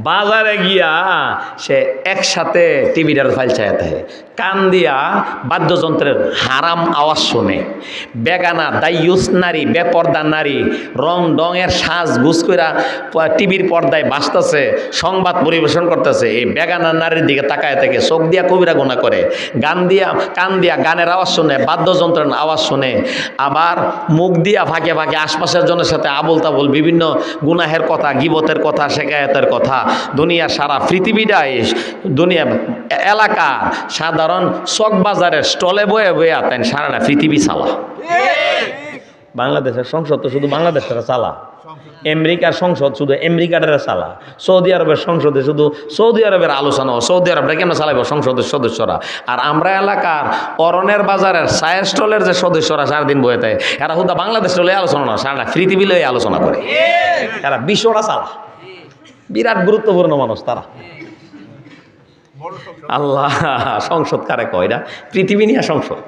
বাজারে গিয়া সে একসাথে টিভিটার ফাইল চাইতে থাকে, কান দিয়া বাদ্যযন্ত্রের হারাম আওয়াজ শোনে, বেগানা দাইয়ুস নারী, বেপর্দা নারী রং ডঙের সাজ গুজ কইরা টিভির পর্দায় বাসতেছে, সংবাদ পরিবেশন করতেছে, এই বেগানা নারীর দিকে তাকায় থেকে চোখ দিয়া কবিরা গুনাহ করে, কান দিয়া গানের আওয়াজ শুনে, বাদ্যযন্ত্রের আওয়াজ শুনে, আবার মুখ দিয়া ফাঁকে ফাঁকে আশপাশের জনের সাথে আবল তাবল বিভিন্ন গুনাহের কথা, গিবতের কথা, শেকায়তের কথা, দুনিয়া সারা পৃথিবীটাই দুনিয়া এলাকা সাধারণ চক বাজারের স্টলে বয়ে বয়ে আতেন সারাটা পৃথিবী চালা। বাংলাদেশের সংসদ তো শুধু বাংলাদেশের চালা, আমেরিকার সংসদ শুধু আমেরিকাটারে চালা, সৌদি আরবের সংসদে শুধু সৌদি আরবের আলোচনা, সৌদি আরবটা কেন চালাইব সংসদের সদস্যরা, আর আমরা এলাকার অরণের বাজারের চায়ের স্টলের যে সদস্যরা সারাদিন বয়ে থাকে এরা হুদা বাংলাদেশ লয়ে আলোচনা না, সারা পৃথিবী লয়ে আলোচনা করে, এরা বিশ্বটা চালা, বিরাট গুরুত্বপূর্ণ মানুষ তারা। আল্লাহ সংসদ কারে কয়, এটা পৃথিবী নিয়ে সংসদ।